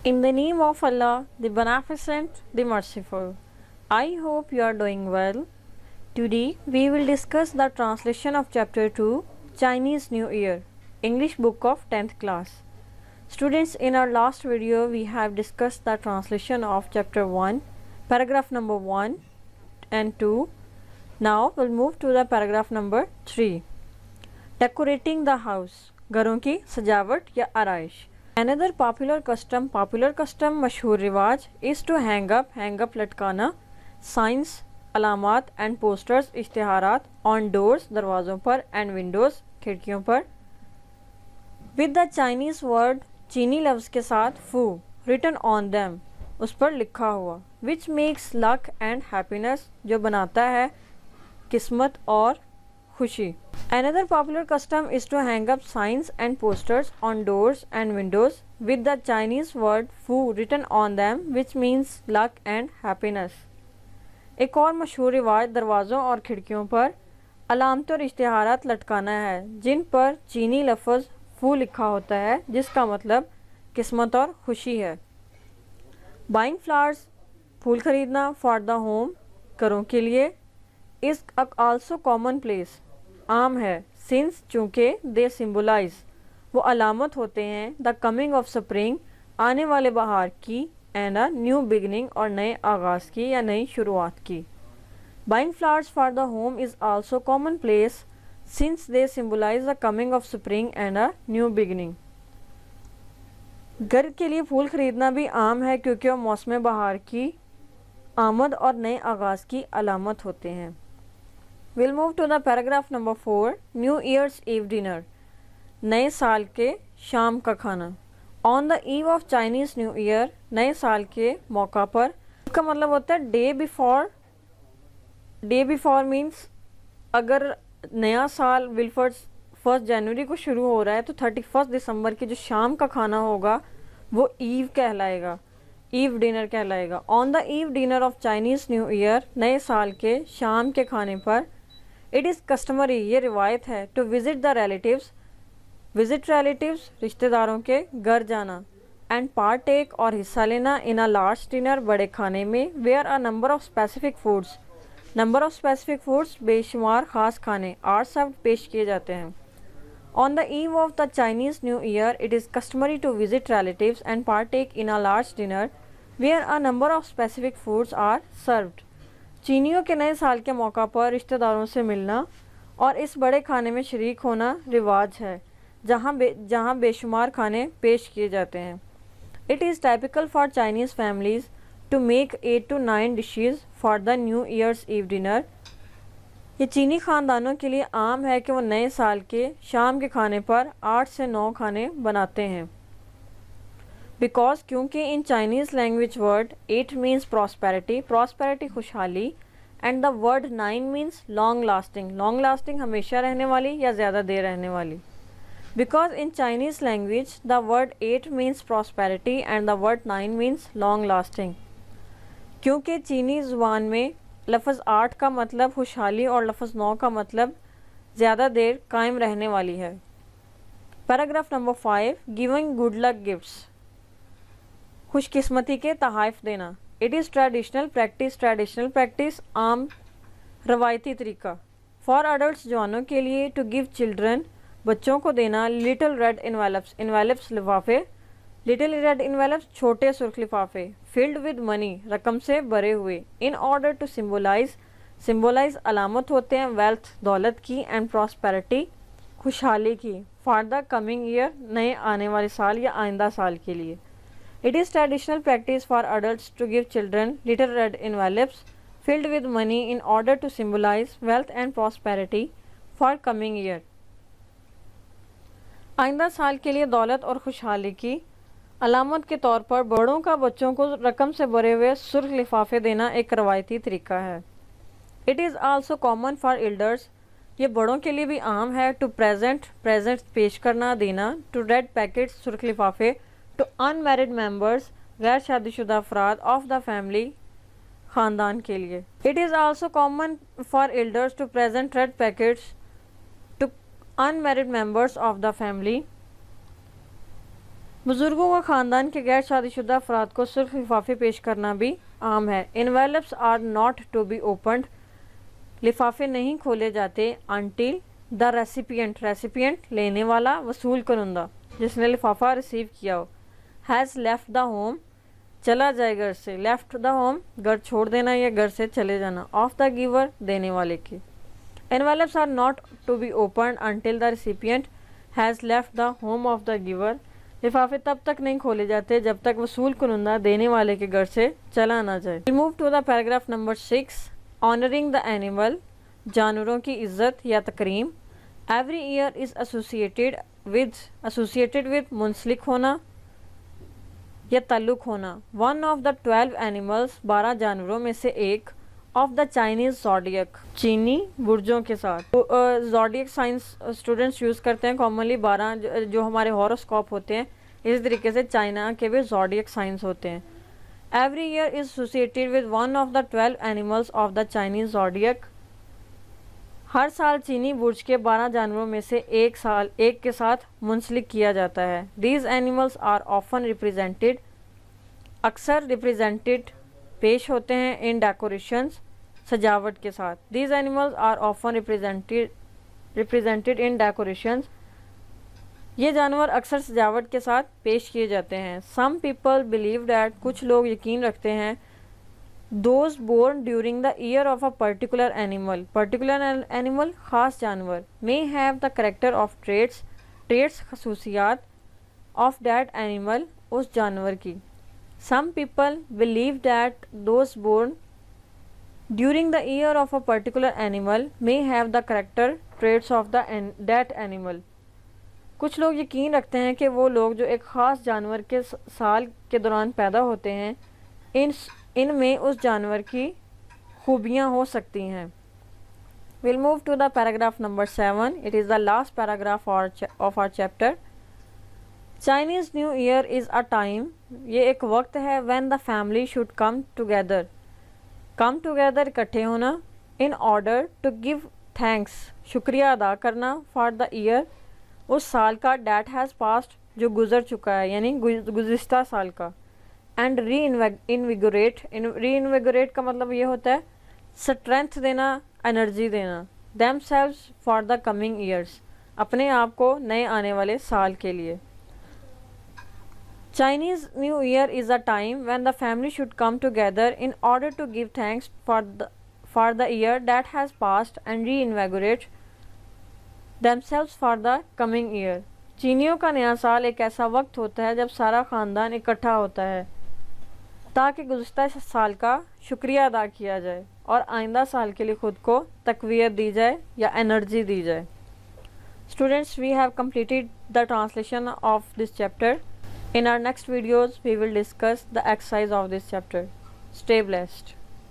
In the name of Allah, the Beneficent, the Merciful. I hope you are doing well. Today we will discuss the translation of Chapter 2, Chinese New Year, English Book of 10th class. Students, in our last video we have discussed the translation of Chapter 1, paragraph number 1 and 2. Now we'll move to the paragraph number 3. Decorating the house, घरों की सजावट या आराइश. Another popular custom मशहूर रिवाज is to hang up लटकाना, signs अलामात and posters इश्तिहारात on doors दरवाज़ों पर and windows खिड़कियों पर with the Chinese word चीनी लफ्ज़ के साथ फू written on them उस पर लिखा हुआ which makes luck and happiness जो बनाता है किस्मत और खुशी. Another popular custom is to hang up signs and posters on doors and windows with the Chinese word fu written on them which means luck and happiness. एक और मशहूर रिवाज दरवाज़ों और खिड़कियों पर अलामतें और इश्तिहारात लटकाना है जिन पर चीनी लफ्ज़ फू लिखा होता है जिसका मतलब किस्मत और खुशी है. Buying flowers फूल खरीदना for the home घरों के लिए is also commonplace आम है सिंस चूँकि दे सिम्बोलाइज वो अलामत होते हैं द कमिंग ऑफ स्प्रिंग आने वाले बहार की एंड अ न्यू बिगनिंग और नए आगाज़ की या नई शुरुआत की. Buying flowers for the home is also common place since they symbolise the coming of spring and a new beginning. घर के लिए फूल खरीदना भी आम है क्योंकि वो मौसम बहार की आमद और नए आगाज़ की अलामत होते हैं. We'll move to the paragraph number 4, New Year's Eve dinner. नए साल के शाम का खाना. On the eve of Chinese New Year, नए साल के मौका पर. इसका मतलब होता है day before. Day before means अगर नया साल फर्स्ट जनवरी को शुरू हो रहा है तो 31 दिसंबर की जो शाम का खाना होगा वो ईव कहलाएगा, ईव डिनर कहलाएगा. On the ewe dinner of Chinese new year, नए साल के शाम के खाने पर. इट इज़ कस्टमरी, ये रिवायत है, to visit the relatives, visit relatives रिश्तेदारों के घर जाना, एंड पार्टेक और हिस्सा लेना इन अ लार्ज डिनर बड़े खाने में, where a number of specific foods, number of specific foods बेशुमार ख़ास खाने आर सर्व्ड पेश किए जाते हैं. On the eve of the Chinese new year it is customary to visit relatives and partake in a large dinner where a number of specific foods are served. चीनियों के नए साल के मौका पर रिश्तेदारों से मिलना और इस बड़े खाने में शरीक होना रिवाज है जहाँ बेशुमार खाने पेश किए जाते हैं. It is typical for Chinese families to make 8 to 9 dishes for the new year's eve dinner. ये चीनी ख़ानदानों के लिए आम है कि वो नए साल के शाम के खाने पर 8 से 9 खाने बनाते हैं. बिकॉज क्योंकि in Chinese language word 8 means prosperity खुशहाली, and the word 9 means long lasting हमेशा रहने वाली या ज़्यादा देर रहने वाली. Because in Chinese language the word 8 means prosperity and the word 9 means long lasting. क्योंकि चीनी ज़ुबान में लफ्ज़ 8 का मतलब खुशहाली और लफ्ज़ 9 का मतलब ज़्यादा देर कायम रहने वाली है. Paragraph number 5, giving good luck gifts, खुशकिस्मती के तहाइफ देना. इट इज़ ट्रेडिशनल प्रैक्टिस आम रवायती तरीका. फॉर अडल्ट जवानों के लिए, टू गिव चिल्ड्रन बच्चों को देना लिटिल रेड इन्वेलप्स लिफाफे, लिटिल रेड इन्वेलप्स छोटे सुर्ख लिफाफे, फिल्ड विद मनी रकम से भरे हुए, इन ऑर्डर टू सिम्बोलाइज अलामत होते हैं वेल्थ दौलत की, एंड प्रॉस्पेरिटी खुशहाली की, फॉर द कमिंग ईयर नए आने वाले साल या आइंदा साल के लिए. It is traditional practice for adults to give children little red envelopes filled with money in order to symbolize wealth and prosperity for coming year. आइंदा साल के लिए दौलत और खुशहाली की अलामत के तौर पर बड़ों का बच्चों को रकम से भरे हुए सुर्ख लिफाफे देना एक रवायती तरीका है. It is also common for elders, ये बड़ों के लिए भी आम है, to present पेश करना देना, to red packets सुर्ख लिफाफे, टू अनमैरिड मेंबर्स गैर शादीशुदा अफराद ऑफ द फैमिली ख़ानदान के लिए. It is also common for elders to present red packets to unmarried members of the family बुजुर्गों का खानदान के गैर शादीशुदा अफराद को सुर्ख लिफाफे पेश करना भी आम है। Envelopes are not to be opened, लिफाफे नहीं खोले जाते अनटिल द रेसिपिएंट लेने वाला, वसूल करंदा जिसने लिफाफा रिसीव किया हो, हैज़ लेफ्ट द होम, चला जाए घर से, लेफ्ट द होम घर छोड़ देना या घर से चले जाना, ऑफ द गिवर देने वाले की। Envelopes are not to be open until the recipient has left the home of the giver, लिफाफे तब तक नहीं खोले जाते जब तक वसूल कुनंदा देने वाले के घर से चला ना जाए। Move to the paragraph number 6, honouring the animal, जानवरों की इज्जत या तकरीम। Every year is associated with मुंसलिक होना या ताल्लुक होना। वन ऑफ द 12 एनिमल्स, 12 जानवरों में से एक, ऑफ द चाइनीज ज़ोडियक, चीनी बुर्जों के साथ। ज़ोडियक साइंस स्टूडेंट्स यूज़ करते हैं कॉमनली। 12 जो हमारे हॉरोस्कोप होते हैं, इस तरीके से चाइना के भी ज़ोडियक साइंस होते हैं। Every year is associated with one of the 12 animals of the Chinese zodiac. हर साल चीनी बुर्ज के 12 जानवरों में से एक के साथ मुंसलिक किया जाता है। These animals are often represented, अक्सर रिप्रेजेंटेड पेश होते हैं, इन डेकोरेशंस, सजावट के साथ। These animals are often represented in decorations, ये जानवर अक्सर सजावट के साथ पेश किए जाते हैं। सम पीपल बिलीव डैट, कुछ लोग यकीन रखते हैं, those born during the year of a particular animal, ख़ास जानवर, may have the character of traits खसूसियात, ऑफ डैट एनिमल, उस जानवर की। Some people believe that those born during the year of a particular animal may have the character traits of that animal, कुछ लोग यकीन रखते हैं कि वो लोग जो एक ख़ास जानवर के साल के दौरान पैदा होते हैं, इनमें उस जानवर की खूबियाँ हो सकती हैं। Will move to the paragraph number 7, it is the last paragraph of our chapter. Chinese new year is a time, ये एक वक्त है, when the family should come together इकट्ठे होना, in order to give thanks, शुक्रिया अदा करना, for the year, उस साल का, डैट हैज़ पास्ट, जो गुज़र चुका है यानी गुज़िश्ता साल का, एंड रीइन्विगोरेट का मतलब ये होता है स्ट्रेंथ देना, एनर्जी देना, themselves for the coming years, अपने आप को नए आने वाले साल के लिए। Chinese New Year is a time when the family should come together in order to give thanks for the year that has passed and reinvigorate themselves for the coming year. चीनियों का नया साल एक ऐसा वक्त होता है जब सारा ख़ानदान इकट्ठा होता है ताकि गुज़श्ता साल का शुक्रिया अदा किया जाए और आइंदा साल के लिए ख़ुद को तक़वियत दी जाए या एनर्जी दी जाए। Students, we have completed the translation of this chapter. In our next videos, we will discuss the exercise of this chapter. Stay blessed.